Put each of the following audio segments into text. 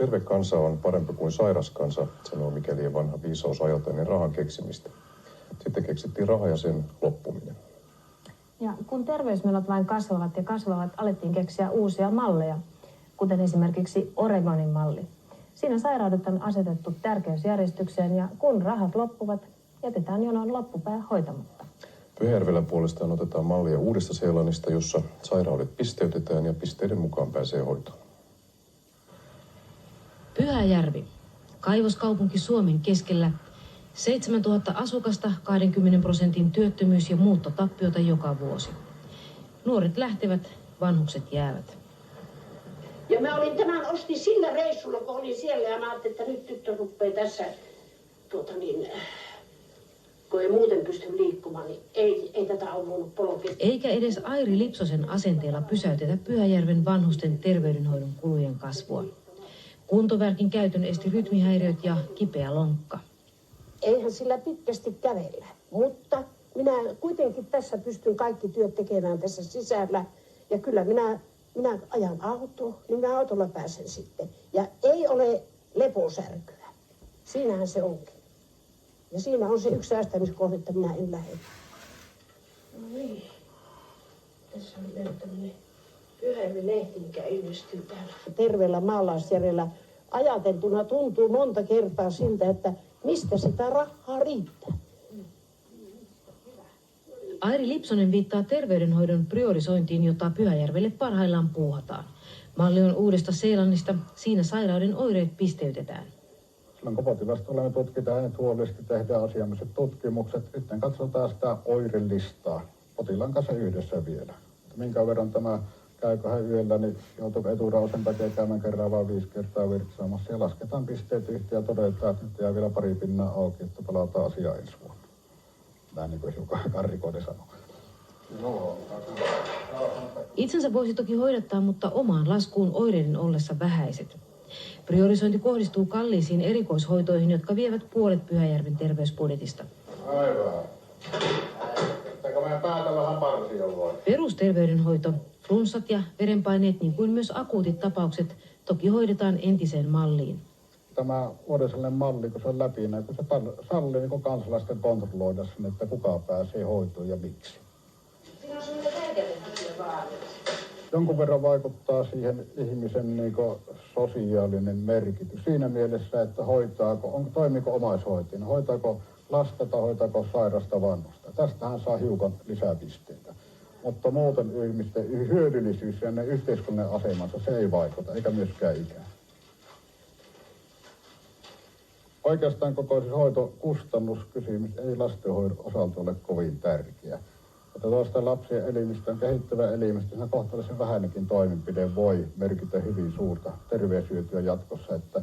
Terve kansa on parempi kuin sairas kansa, sanoo Mikelien vanha viisaus ajatellen rahan keksimistä. Sitten keksittiin raha ja sen loppuminen. Ja kun terveysmenot vain kasvavat ja kasvavat, alettiin keksiä uusia malleja, kuten esimerkiksi Oregonin malli. Siinä sairaudet on asetettu tärkeysjärjestykseen ja kun rahat loppuvat, jätetään jonon loppupää hoitamatta. Pyhäjärvellä puolestaan otetaan mallia Uudesta-Seelannista, jossa sairaudet pisteytetään ja pisteiden mukaan pääsee hoitoon. Pyhäjärvi, kaivoskaupunki Suomen keskellä, 7000 asukasta, 20% työttömyys ja muuttotappiota joka vuosi. Nuoret lähtevät, vanhukset jäävät. Ja mä ostin sillä reissulla, kun olin siellä ja mä ajattelin, että nyt tyttö rupeaa tässä, kun ei muuten pysty liikkumaan, niin ei tätä ole voinut polkea. Eikä edes Airi Lipsosen asenteella pysäytetä Pyhäjärven vanhusten terveydenhoidon kulujen kasvua. Kuntovärkin käytön esti rytmihäiriöt ja kipeä lonkka. Eihän sillä pitkästi kävellä, mutta minä kuitenkin tässä pystyn kaikki työt tekemään tässä sisällä. Ja kyllä minä ajan autoa, niin minä autolla pääsen sitten. Ja ei ole leposärkyä. Siinähän se onkin. Ja siinä on se yksi säästämiskohde, että minä en lähde. No niin. Tässä on meillä tämmöinen Pyhäjärven lehti, mikä ilmestyy täällä. Terveellä maalaisjärjellä ajateltuna tuntuu monta kertaa siltä, että mistä sitä rahaa riittää. Airi Lipsonen viittaa terveydenhoidon priorisointiin, jota Pyhäjärvelle parhaillaan puuhataan. Malli on Uudesta-Seelannista. Siinä sairauden oireet pisteytetään. Silloin kun potilasta olemme tutkitaan hänet huolellisesti, tehdään asialliset tutkimukset. Sitten katsotaan sitä oirelistaa potilaan kanssa yhdessä vielä. Minkä verran tämä käykö hän yöllä, niin joutuu eturausen takia käymään kerran vaan 5 kertaa virtsaamassa. Ja lasketaan pisteet yhteen ja todetaan, että nyt jää vielä pari pinnaa auki, että palataan asiaan ensi vuonna. Vähän niin kuin hiukan karrikoiden sanoo. Itsensä voisi toki hoidattaa, mutta omaan laskuun oireiden ollessa vähäiset. Priorisointi kohdistuu kalliisiin erikoishoitoihin, jotka vievät puolet Pyhäjärven terveysbudjetista. Aivan. Pitääkö meidän päätä vähän parsia voi? Perusterveydenhoito, flunssat ja verenpaineet, niin kuin myös akuutit tapaukset, toki hoidetaan entiseen malliin. Tämä vuodellinen malli, kun se on läpinä, kun se sallii niin kansalaisten kontrolloida sen, että kuka pääsee hoitoon ja miksi. Siinä on sellainen lääkärityö vaan. Jonkun verran vaikuttaa siihen ihmisen sosiaalinen merkitys. Siinä mielessä, että toimiko omaishoitajana, hoitaako lasta tai hoitaako sairasta vanhusta. Tästähän saa hiukan lisäpisteitä. Mutta muuten ihmisten hyödyllisyys ja ne yhteiskunnan asemansa, se ei vaikuta, eikä myöskään ikään. Oikeastaan koko hoitokustannuskysymys ei lastenhoidon osalta ole kovin tärkeä. Että tuosta lapsien elimistön kehittävä elimistö, siinä kohtalaisen vähäinenkin toimenpide voi merkitä hyvin suurta terveyshyötyä jatkossa. Että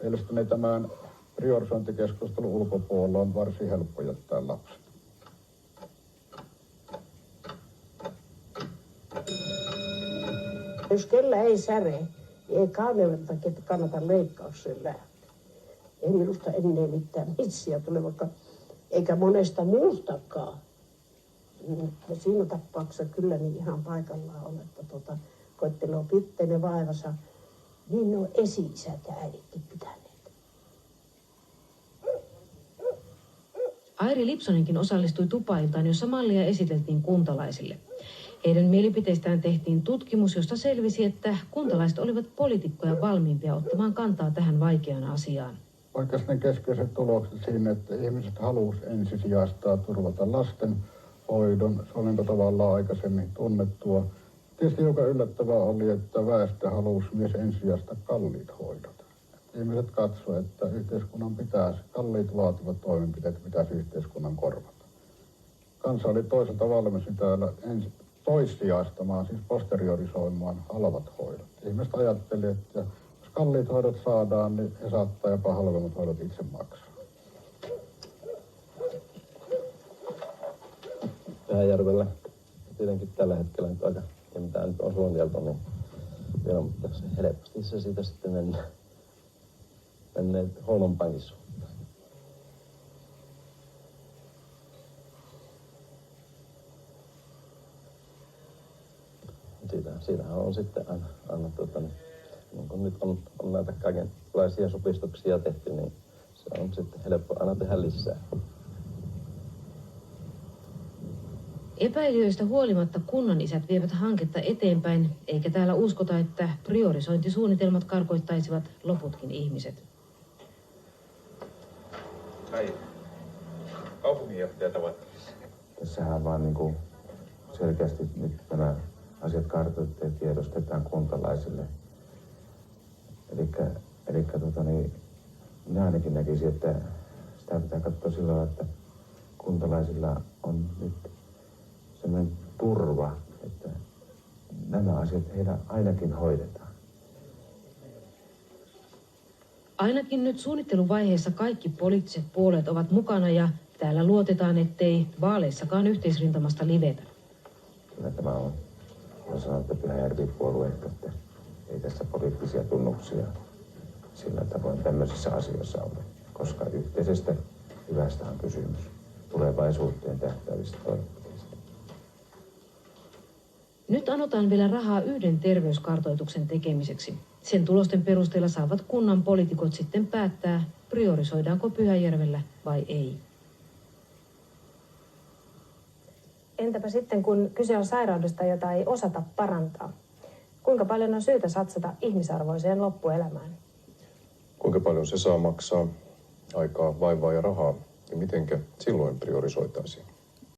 mielestäni tämän priorisointikeskustelun ulkopuolella on varsin helppo jättää lapset. Jos kellä ei säre, niin ei kaaneen takia kannata leikkaukseen lähteä. Ei minusta ennen mitään mitsiä tule, vaikka eikä monesta muustakaan. Ja siinä tapauksessa kyllä niin ihan paikallaan on, että koettelee pitteinen vaivansa, niin ne on esi-isät ja äiditkin pitäneet. Airi Lipsonenkin osallistui tupailtaan, jossa mallia esiteltiin kuntalaisille. Heidän mielipiteistään tehtiin tutkimus, josta selvisi, että kuntalaiset olivat poliitikkoja valmiimpia ottamaan kantaa tähän vaikeaan asiaan. Oikeastaan keskeiset tulokset siinä, että ihmiset halusivat ensisijaistaa turvata lasten hoidon. Se oli tavallaan aikaisemmin tunnettua. Tietysti joka yllättävää oli, että väestö halusi myös ensisijaista kalliit hoidot. Ihmiset katsoivat, että yhteiskunnan kalliit vaativat toimenpiteet pitäisi yhteiskunnan korvata. Kansa oli toisaalta valmis täällä toissijaistamaan, siis posteriorisoimaan halvat hoidot. Ihmiset ajattelivat, että jos kalliit hoidot saadaan, niin he saattaa jopa halvemmat hoidot itse maksaa. Pyhäjärvellä tietenkin tällä hetkellä nyt aika, ja mitä nyt on suunniteltu, niin vielä, mutta se helposti se siitä sitten menee huonompankin suuntaan. Siitähän on sitten aina niin kun nyt on näitä kaikenlaisia supistuksia tehty, niin se on sitten helppo aina tehdä lisää. Epäilijöistä huolimatta kunnanisät vievät hanketta eteenpäin, eikä täällä uskota, että priorisointisuunnitelmat karkoittaisivat loputkin ihmiset. Näin. Kaupunginjohtaja tavattavissa. Tässähän vaan niin selkeästi nyt nämä asiat kartoitetaan ja tiedostetaan kuntalaisille. Eli minä ainakin näkisin, että sitä pitää katsoa sillä tavalla, että kuntalaisilla on nyt sellainen turva, että nämä asiat heillä ainakin hoidetaan. Ainakin nyt suunnitteluvaiheessa kaikki poliittiset puolueet ovat mukana ja täällä luotetaan, ettei vaaleissakaan yhteisrintamasta livetä. Kyllä tämä on, voi sanoa, että Pyhäjärvi-puolue, että ei tässä poliittisia tunnuksia sillä tavoin tämmöisissä asioissa ole, koska yhteisestä hyvästä on kysymys tulevaisuuteen tähtäävistä toimenpiteistä. Nyt anotaan vielä rahaa yhden terveyskartoituksen tekemiseksi. Sen tulosten perusteella saavat kunnan poliitikot sitten päättää, priorisoidaanko Pyhäjärvellä vai ei. Entäpä sitten, kun kyse on sairaudesta, jota ei osata parantaa? Kuinka paljon on syytä satsata ihmisarvoiseen loppuelämään? Kuinka paljon se saa maksaa aikaa, vaivaa ja rahaa? Ja mitenkä silloin priorisoitaisiin?